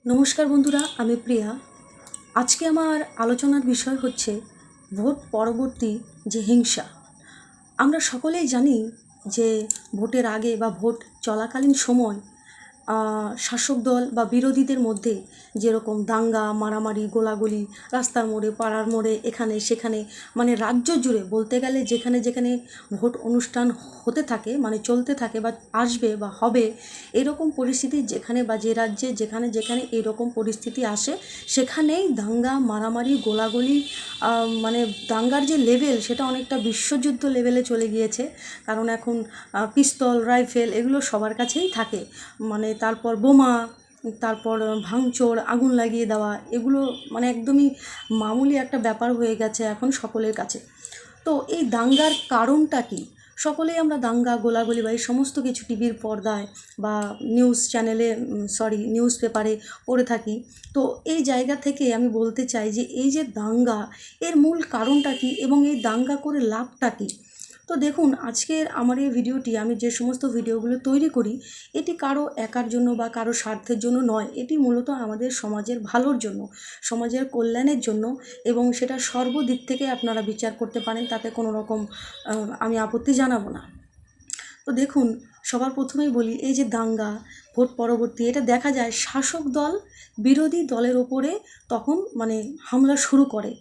নমস্কার বন্ধুরা, আমি প্রিয়া। আজকে আমার আলোচনার বিষয় হচ্ছে ভোট পরবর্তী যে হিংসা। আমরা সকলেই জানি যে ভোটের আগে বা ভোট চলাকালীন সময় শাসক দল বা বিরোধীদের মধ্যে যেরকম দাঙ্গা, মারামারি, গোলাগুলি, রাস্তার মোড়ে, পাড়ার মোড়ে, এখানে সেখানে, মানে রাজ্য জুড়ে বলতে গেলে যেখানে যেখানে ভোট অনুষ্ঠান হতে থাকে, মানে চলতে থাকে বা আসবে বা হবে, এরকম পরিস্থিতি যেখানে বা যে রাজ্যে যেখানে যেখানে এরকম পরিস্থিতি আসে সেখানেই দাঙ্গা, মারামারি, গোলাগুলি, মানে দাঙ্গার যে লেভেল সেটা অনেকটা বিশ্বযুদ্ধ লেভেলে চলে গিয়েছে। কারণ এখন পিস্তল, রাইফেল এগুলো সবার কাছেই থাকে। মানে তারপর বোমা, তারপর ভাঙচুর, আগুন লাগিয়ে দেওয়া, এগুলো মানে একদমই মামুলি একটা ব্যাপার হয়ে গেছে এখন সকলের কাছে। তো এই দাঙ্গার কারণটা কী? সকলেই আমরা দাঙ্গা, গোলাগুলি বা এই সমস্ত কিছু টিভির পর্দায় বা নিউজ চ্যানেলে, নিউজ পেপারে পড়ে থাকি। তো এই জায়গা থেকে আমি বলতে চাই যে এই যে দাঙ্গা, এর মূল কারণটা কী এবং এই দাঙ্গা করে লাভটা কী? তো দেখুন, আজকের আমার এই ভিডিওটি, আমি যে সমস্ত ভিডিওগুলো তৈরি করি, এটি কারো একার জন্য বা কারো স্বার্থের জন্য নয়। এটি মূলত আমাদের সমাজের ভালোর জন্য, সমাজের কল্যাণের জন্য, এবং সেটা সর্বদিক থেকে আপনারা বিচার করতে পারেন, তাতে কোনো রকম আমি আপত্তি জানাবো না। তো দেখুন, সবার প্রথমেই বলি, এই যে দাঙ্গা, ভোট পরবর্তী, এটা দেখা যায় শাসক দল বিরোধী দলের ওপরে তখন মানে হামলা শুরু করে।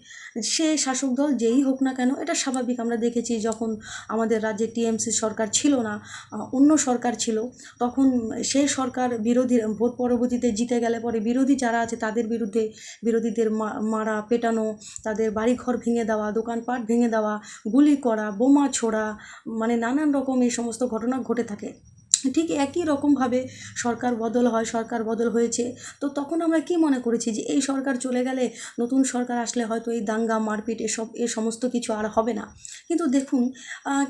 সে শাসক দল যেই হোক না কেন, এটা স্বাভাবিক। আমরা দেখেছি যখন আমাদের রাজ্যে টিএমসি সরকার ছিল না, অন্য সরকার ছিল, তখন সেই সরকার বিরোধী ভোট পরবর্তীতে জিতে গেলে পরে বিরোধী যারা আছে তাদের বিরুদ্ধে, বিরোধীদের মারা, পেটানো, তাদের বাড়িঘর ভেঙে দেওয়া, দোকানপাট ভেঙে দেওয়া, গুলি করা, বোমা ছোড়া, মানে নানান রকম এই সমস্ত ঘটনা ঘটে থাকে। ঠিক একই রকমভাবে সরকার বদল হয়, সরকার বদল হয়েছে। তো তখন আমরা কি মনে করেছি যে এই সরকার চলে গেলে নতুন সরকার আসলে হয়তো এই দাঙ্গা, মারপিট, এ সমস্ত কিছু আর হবে না। কিন্তু দেখুন,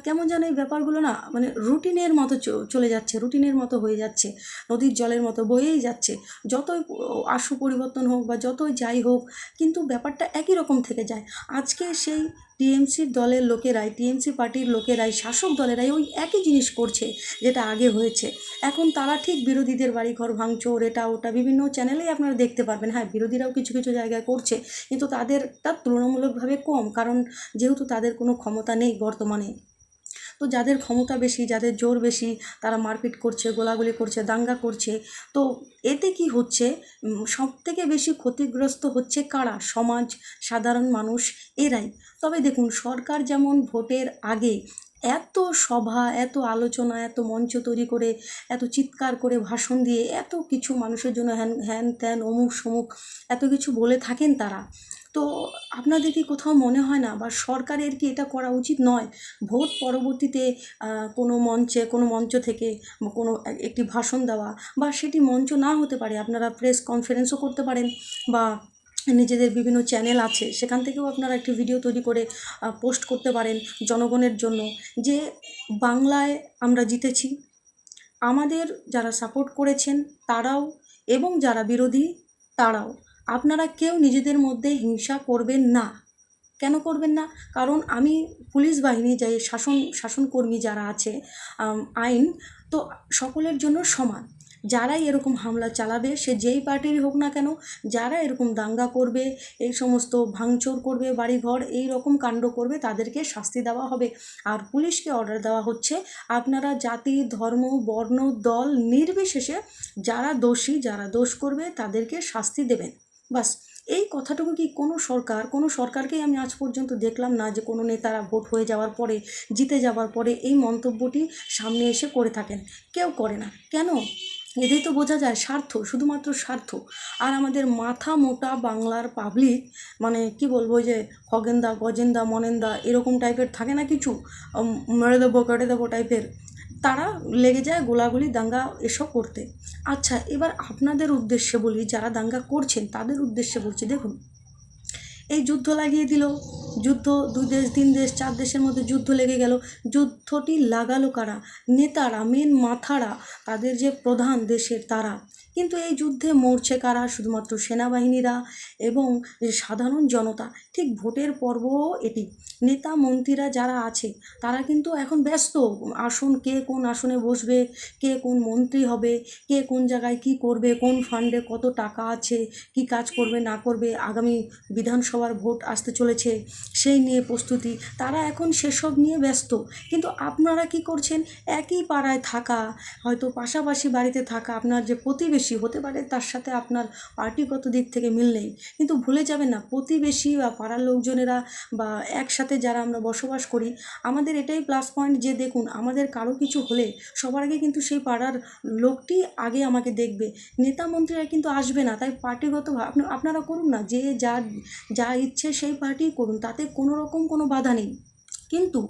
কেমন যেন এই ব্যাপারগুলো না মানে রুটিনের মতো চলে যাচ্ছে, রুটিনের মতো হয়ে যাচ্ছে, নদীর জলের মতো বয়েই যাচ্ছে। যতই আশু পরিবর্তন হোক বা যতই যাই হোক, কিন্তু ব্যাপারটা একই রকম থেকে যায়। আজকে সেই টিএমসির দলের লোকেরাই, টিএমসি পার্টির লোকেরাই, শাসক দলেরাই ওই একই জিনিস করছে যেটা আগে হয়েছে। এখন তারা ঠিক বিরোধীদের বাড়িঘর ভাঙচুর, এটা ওটা বিভিন্ন চ্যানেলেই আপনারা দেখতে পারবেন। হ্যাঁ, বিরোধীরাও কিছু কিছু জায়গায় করছে, কিন্তু তাদেরটা তুলনামূলকভাবে কম, কারণ যেহেতু তাদের কোনো ক্ষমতা নেই বর্তমানে। তো যাদের ক্ষমতা বেশি, যাদের জোর বেশি, তারা মারপিট করছে, গোলাগুলি করছে, দাঙ্গা করছে। তো এতে কি হচ্ছে, সবথেকে বেশি ক্ষতিগ্রস্ত হচ্ছে কারা? সমাজ, সাধারণ মানুষ, এরাই। তবে দেখুন, সরকার যেমন ভোটের আগে এত সভা, এত আলোচনা, এত মঞ্চ তৈরি করে, এত চিৎকার করে, ভাষণ দিয়ে, এত কিছু মানুষের জন্য হ্যান হ্যান ত্যান, অমুক সমুক, এত কিছু বলে থাকেন তারা। তো আপনাদের কি কোথাও মনে হয় না, বা সরকারের কি এটা করা উচিত নয়? ভোট পরবর্তীতে কোনো মঞ্চে, কোনো মঞ্চ থেকে কোনো একটি ভাষণ দেওয়া, বা সেটি মঞ্চ না হতে পারে, আপনারা প্রেস কনফারেন্সও করতে পারেন, বা নিজেদের বিভিন্ন চ্যানেল আছে সেখান থেকেও আপনারা একটি ভিডিও তৈরি করে পোস্ট করতে পারেন জনগণের জন্য, যে বাংলায় আমরা জিতেছি, আমাদের যারা সাপোর্ট করেছেন তারাও, এবং যারা বিরোধী তারাও। আপনারা কেউ নিজেদের মধ্যে হিংসা করবেন না। কেন করবেন না? কারণ আমি পুলিশ বাহিনী, যে শাসনকর্মী যারা আছে, আইন তো সকলের জন্য সমান। যারাই এরকম হামলা চালাবে, সে যেই পার্টিরই হোক না কেন, যারা এরকম দাঙ্গা করবে, এই সমস্ত ভাঙচুর করবে, বাড়িঘর এই রকম কাণ্ড করবে, তাদেরকে শাস্তি দেওয়া হবে। আর পুলিশকে অর্ডার দেওয়া হচ্ছে, আপনারা জাতি, ধর্ম, বর্ণ, দল নির্বিশেষে যারা দোষী, যারা দোষ করবে তাদেরকে শাস্তি দেবেন। বাস, এই কথাটুকু কি কোনো সরকারকেই আমি আজ পর্যন্ত দেখলাম না যে কোনো নেতারা ভোট হয়ে যাওয়ার পরে, জিতে যাওয়ার পরে এই মন্তব্যটি সামনে এসে করে থাকেন। কেউ করে না। কেন? এতেই তো বোঝা যায় স্বার্থ, শুধুমাত্র স্বার্থ। আর আমাদের মাথা মোটা বাংলার পাবলিক, মানে কি বলবো, যে খগেন্দা, গজেন্দা, মনেন্দা এরকম টাইপের থাকে না কিছু, মেরে দেবো, কেটে দেবো টাইপের, তারা লেগে যায় গোলাগুলি, দাঙ্গা এসব করতে। আচ্ছা, এবার আপনাদের উদ্দেশ্যে বলি, যারা দাঙ্গা করছেন তাদের উদ্দেশ্যে বলছি। দেখুন, এই যুদ্ধ লাগিয়ে দিল, যুদ্ধ 2 দেশ, 3 দেশ, 4 দেশের মধ্যে যুদ্ধ লেগে গেল। যুদ্ধটি লাগালো কারা? নেতারা, মেন মাথারা, তাদের যে প্রধান দেশের, তারা। কিন্তু এই যুদ্ধে মরছে কারা? শুধুমাত্র সেনাবাহিনীরা এবং সাধারণ জনতা। ঠিক ভোটের পর্বও এটি। নেতা মন্ত্রীরা যারা আছে তারা কিন্তু এখন ব্যস্ত। আসন, কে কোন আসনে বসবে, কে কোন মন্ত্রী হবে, কে কোন জায়গায় কি করবে, কোন ফান্ডে কত টাকা আছে, কি কাজ করবে না করবে, আগামী বিধানসভার ভোট আসতে চলেছে সেই নিয়ে প্রস্তুতি। তারা এখন সেসব নিয়ে ব্যস্ত। কিন্তু আপনারা কি করছেন? একই পাড়ায় থাকা, হয়তো পাশাপাশি বাড়িতে থাকা আপনার যে প্রতিবেশী হতে পারে তার সাথে আপনার পার্টিগত দিক থেকে মিল নেই, কিন্তু ভুলে যাবেন না প্রতিবেশী বা পাড়ার লোকজনেরা বা একসাথে যারা আমরা বসবাস করি, আমাদের এটাই প্লাস পয়েন্ট যে দেখুন আমাদের কারো কিছু হলে সবার আগে কিন্তু সেই পাড়ার লোকটি আগে আমাকে দেখবে। নেতা মন্ত্রীরা কিন্তু আসবে না। তাই পার্টিগত আপনারা করুন না, যে যা ইচ্ছে সেই পার্টি করুন, তাতে কোনো রকম কোনো বাধা নেই। কিন্তু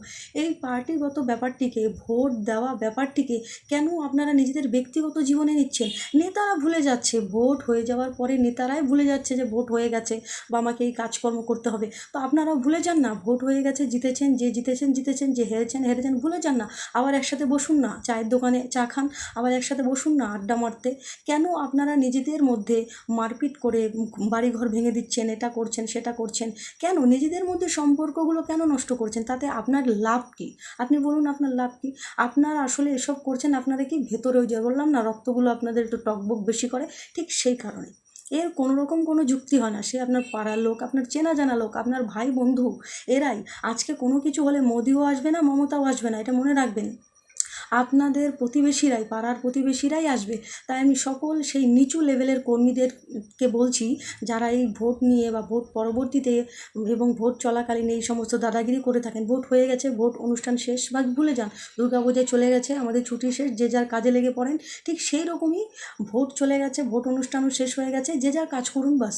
এই পার্টিগত ব্যাপারটিকে, ভোট দেওয়া ব্যাপারটিকে কেন আপনারা নিজেদের ব্যক্তিগত জীবনে নিচ্ছেন? নেতারা ভুলে যাচ্ছে, ভোট হয়ে যাওয়ার পরে নেতারাই ভুলে যাচ্ছে যে ভোট হয়ে গেছে বা আমাকে এই কাজকর্ম করতে হবে। তো আপনারাও ভুলে যান না, ভোট হয়ে গেছে, জিতেছেন, যে জিতেছেন, যে হেরেছেন ভুলে যান না। আবার একসাথে বসুন না, চায়ের দোকানে চা খান, আবার একসাথে বসুন না আড্ডা মারতে। কেন আপনারা নিজেদের মধ্যে মারপিট করে বাড়িঘর ভেঙে দিচ্ছেন, এটা করছেন সেটা করছেন? কেন নিজেদের মধ্যে সম্পর্কগুলো কেন নষ্ট করছেন? তাতে আপনার লাভ কী? আপনি বলুন আপনার লাভ কী? আপনারা আসলে এসব করছেন আপনারা কি ভেতরেও যে বললাম না রক্তগুলো আপনাদের একটু টকবক বেশি করে, ঠিক সেই কারণে। এর কোনো রকম কোনো যুক্তি হয় না। সে আপনার পাড়ার লোক, আপনার চেনা জানা লোক, আপনার ভাই বন্ধু, এরাই। আজকে কোনো কিছু হলে মোদিও আসবে না, মমতাও আসবে না, এটা মনে রাখবেন। আপনাদের প্রতিবেশীরাই, পাড়ার প্রতিবেশীরাই আসবে। তাই আমি সকল সেই নিচু লেভেলের কর্মীদেরকে বলছি, যারা এই ভোট নিয়ে বা ভোট পরবর্তীতে এবং ভোট চলাকালীন এই সমস্ত দাদাগিরি করে থাকেন, ভোট হয়ে গেছে, ভোট অনুষ্ঠান শেষ বা ভুলে যান, দুর্গাপূজায় চলে গেছে, আমাদের ছুটি শেষ, যে যার কাজে লেগে পড়েন। ঠিক সেই রকমই ভোট চলে গেছে, ভোট অনুষ্ঠানও শেষ হয়ে গেছে, যে যার কাজ করুন বাস।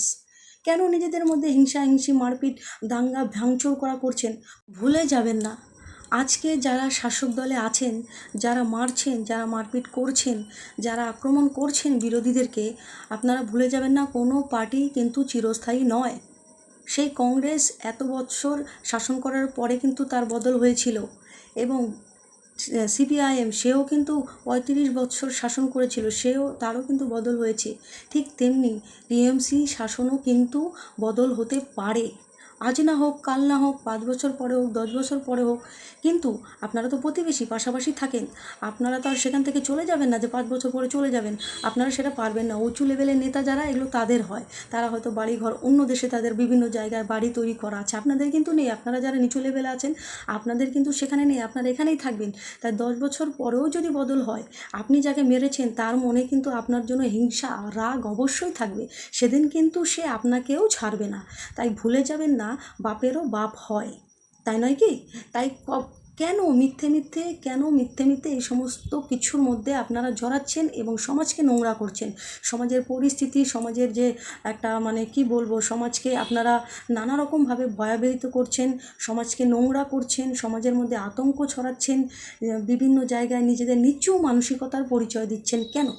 কেন নিজেদের মধ্যে হিংসা মারপিট, দাঙ্গা ভাঙচুর করা করছেন? ভুলে যাবেন না, আজকে যারা শাসক দলে আছেন, যারা মারছেন, যারা মারপিট করছেন, যারা আক্রমণ করছেন বিরোধীদেরকে, আপনারা ভুলে যাবেন না কোনো পার্টি কিন্তু চিরস্থায়ী নয়। সেই কংগ্রেস এত বৎসর শাসন করার পরে কিন্তু তার বদল হয়েছিল, এবং সিপিআইএম সেও কিন্তু ৩৫ বৎসর শাসন করেছিল, তারও কিন্তু বদল হয়েছে। ঠিক তেমনি টিএমসি শাসনও কিন্তু বদল হতে পারে। আজ না হোক, কাল না হোক, 5 বছর পরে হোক, 10 বছর পরে হোক। কিন্তু আপনারা তো প্রতিবেশী, পাশাপাশি থাকেন। আপনারা তো আর সেখান থেকে চলে যাবেন না যে 5 বছর পরে চলে যাবেন। আপনারা সেটা পারবেন না। উঁচু লেভেলের নেতা যারা, এগুলো তাদের হয়। তারা হয়তো বাড়িঘর অন্য দেশে, তাদের বিভিন্ন জায়গায় বাড়ি তৈরি করা আছে, আপনাদের কিন্তু নেই। আপনারা যারা নিচু লেভেলে আছেন, আপনাদের কিন্তু সেখানে নেই, আপনারা এখানেই থাকবেন। তাই 10 বছর পরেও যদি বদল হয়, আপনি যাকে মেরেছেন তার মনে কিন্তু আপনার জন্য হিংসা, রাগ অবশ্যই থাকবে। সেদিন কিন্তু সে আপনাকেও ছাড়বে না। তাই ভুলে যাবেন না, বাপেরও বাপ হয়, তাই নয় কি? তাই কেন মিথ্যে এই সমস্ত কিছুর মধ্যে আপনারা জড়াচ্ছেন এবং সমাজকে নোংরা করছেন? সমাজের পরিস্থিতি, সমাজের যে একটা মানে কি বলবো, সমাজকে আপনারা নানা রকমভাবে ভয়াবহিত করছেন, সমাজকে নোংরা করছেন, সমাজের মধ্যে আতঙ্ক ছড়াচ্ছেন, বিভিন্ন জায়গায় নিজেদের নিচু মানসিকতার পরিচয় দিচ্ছেন। কেন?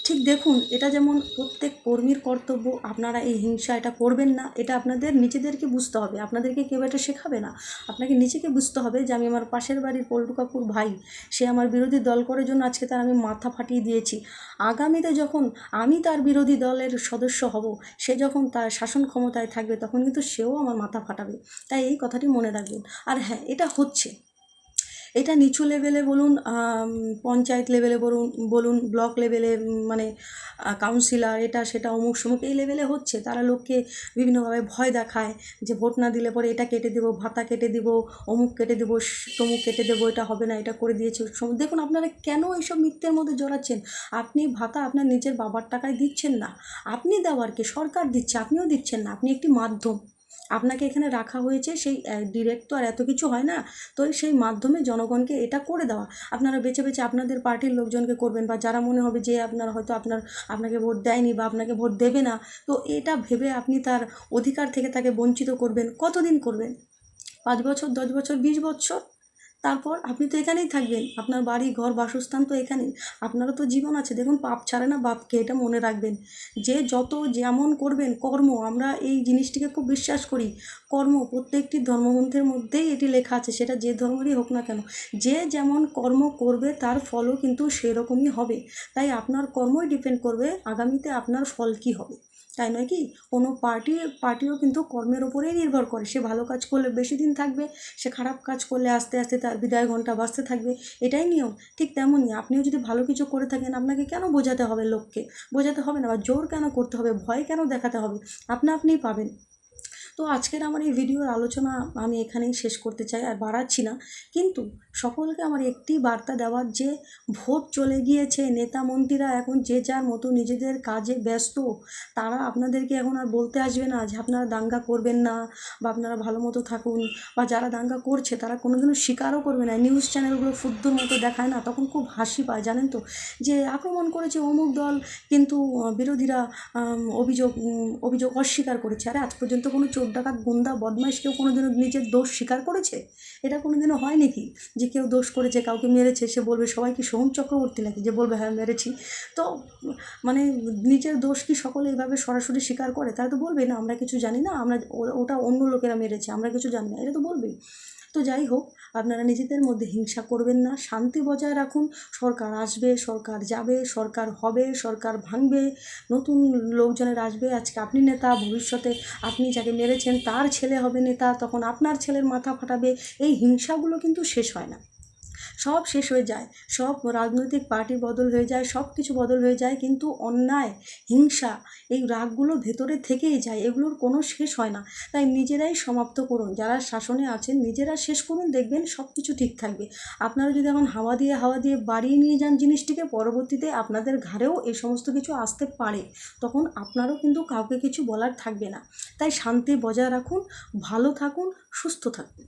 ঠিক দেখুন, এটা যেমন প্রত্যেক কর্মীর কর্তব্য, আপনারা এই হিংসা এটা করবেন না, এটা আপনাদের নিজেদেরকে বুঝতে হবে। আপনাদেরকে কেউ এটা শেখাবে না, আপনাকে নিজেকে বুঝতে হবে যে আমি আমার পাশের বাড়ির পল্টু কাকুর ভাই, সে আমার বিরোধী দল করার জন্য আজকে তার আমি মাথা ফাটিয়ে দিয়েছি। আগামীতে যখন আমি তার বিরোধী দলের সদস্য হব, সে যখন তার শাসন ক্ষমতায় থাকবে, তখন কিন্তু সেও আমার মাথা ফাটাবে। তাই এই কথাটি মনে রাখবেন। আর হ্যাঁ, এটা হচ্ছে, এটা নিচু লেভেলে বলুন, পঞ্চায়েত লেভেলে বলুন, ব্লক লেভেলে, মানে কাউন্সিলর, এটা সেটা অমুক সমুক এই লেভেলে হচ্ছে। তারা লোককে বিভিন্নভাবে ভয় দেখায় যে ভোট না দিলে পরে এটা কেটে দেবো, ভাতা কেটে দেবো, অমুক কেটে দেবো, তমুক কেটে দেবো, এটা হবে না, এটা করে দিয়েছে। দেখুন আপনারা কেন এইসব মিথ্যের মধ্যে জড়াচ্ছেন? আপনি ভাতা আপনার নিজের বাবার টাকায় দিচ্ছেন না, আপনি দেওয়ার কে সরকার দিচ্ছে, আপনিও দিচ্ছেন না, আপনি একটি মাধ্যম। আপনাকে এখানে রাখা হয়েছে, সেই ডিরেক্ট তো আর এত কিছু হয় না। তো সেই মাধ্যমে জনগণকে এটা করে দেওয়া। আপনারা বেছে বেছে আপনাদের পার্টির লোকজনকে করবেন, বা যারা মনে হবে যে আপনারা হয়তো আপনাকে ভোট দেয়নি বা আপনাকে ভোট দেবে না, তো এটা ভেবে আপনি তার অধিকার থেকে তাকে বঞ্চিত করবেন। কতদিন করবেন? 5 বছর, 10 বছর, 20 বছর? তারপর আপনি তো এখানেই থাকবেন, আপনার বাড়ি ঘর বাসস্থান তো এখানেই, আপনারও তো জীবন আছে। দেখুন, পাপ ছাড়ে না বাপকে, এটা মনে রাখবেন। যে যত যেমন করবেন কর্ম, আমরা এই জিনিসটিকে খুব বিশ্বাস করি। কর্ম প্রত্যেকটি ধর্মগ্রন্থের মধ্যেই এটি লেখা আছে, সেটা যে ধর্মেরই হোক না কেন। যে যেমন কর্ম করবে তার ফলও কিন্তু সেরকমই হবে। তাই আপনার কর্মই ডিপেন্ড করবে আগামীতে আপনার ফল কী হবে, তাই নয় কি? কোনো পার্টিও কিন্তু কর্মের ওপরেই নির্ভর করে। সে ভালো কাজ করলে বেশি দিন থাকবে, সে খারাপ কাজ করলে আস্তে আস্তে তার বিদায় ঘণ্টা বাজতে থাকবে, এটাই নিয়ম। ঠিক তেমনই আপনিও যদি ভালো কিছু করে থাকেন, আপনাকে কেন বোঝাতে হবে লোককে? বোঝাতে হবে না, বা জোর কেন করতে হবে, ভয় কেন দেখাতে হবে? আপনিই পাবেন। তো আজকের আমার এই ভিডিওর আলোচনা আমি এখানেই শেষ করতে চাই, আর বাড়াচ্ছি না। কিন্তু সকলকে আমার একটি বার্তা দেওয়ার, যে ভোট চলে গিয়েছে, নেতা মন্ত্রীরা এখন যে যার মতো নিজেদের কাজে ব্যস্ত। তারা আপনাদেরকে এখন আর বলতে আসবে না যে আপনারা দাঙ্গা করবেন না, বা আপনারা ভালো মতো থাকুন। বা যারা দাঙ্গা করছে তারা কোনোদিনও স্বীকারও করবে না। নিউজ চ্যানেলগুলো ফুদ্দুর মতো দেখায় না, তখন খুব হাসি পায়, জানেন তো, যে আক্রমণ করেছে অমুক দল, কিন্তু বিরোধীরা অভিযোগ অস্বীকার করেছে। আরে আজ পর্যন্ত কোনো চোর ডাকাত গুন্ডা বদমাইশ কেউ কোনোদিনও নিজের দোষ স্বীকার করেছে? এটা কোনোদিনও হয় নাকি যে কেউ দোষ করেছে, কাউকে মেরেছে, সে বলবে সবাই কি সোহম চক্রবর্তী নাকি যে বলবে হ্যাঁ মেরেছি? তো মানে নিজের দোষ কি সকলে এইভাবে সরাসরি স্বীকার করে? তারা তো বলবে না আমরা কিছু জানি না, ওটা অন্য লোকেরা মেরেছে, আমরা কিছু জানি না, এটা তো বলবেই। তো যাই হোক, আপনারা নিজেদের মধ্যে হিংসা করবেন না, শান্তি বজায় রাখুন। সরকার আসবে, সরকার যাবে, সরকার হবে, সরকার ভাঙবে, নতুন লোকজনের আসবে। আজকে আপনি নেতা, ভবিষ্যতে আপনি যাকে মেরেছেন তার ছেলে হবে নেতা, তখন আপনার ছেলের মাথা ফাটাবে। এই হিংসাগুলো কিন্তু শেষ হয় না, সব শেষ হয়ে যায়, সব রাজনৈতিক পার্টি বদল হয়ে যায়, সব কিছু বদল হয়ে যায়, কিন্তু অন্যায়, হিংসা, এই রাগগুলো ভেতরে থেকেই যায়, এগুলোর কোনো শেষ হয় না। তাই নিজেরাই সমাপ্ত করুন, যারা শাসনে আছেন নিজেরা শেষ করুন, দেখবেন সব কিছু ঠিক থাকবে। আপনারা যদি এখন হাওয়া দিয়ে বাড়িয়ে নিয়ে যান জিনিসটিকে, পরবর্তীতে আপনাদের ঘাড়েও এই সমস্ত কিছু আসতে পারে, তখন আপনারও কিন্তু কাউকে কিছু বলার থাকবে না। তাই শান্তি বজায় রাখুন, ভালো থাকুন, সুস্থ থাকুন।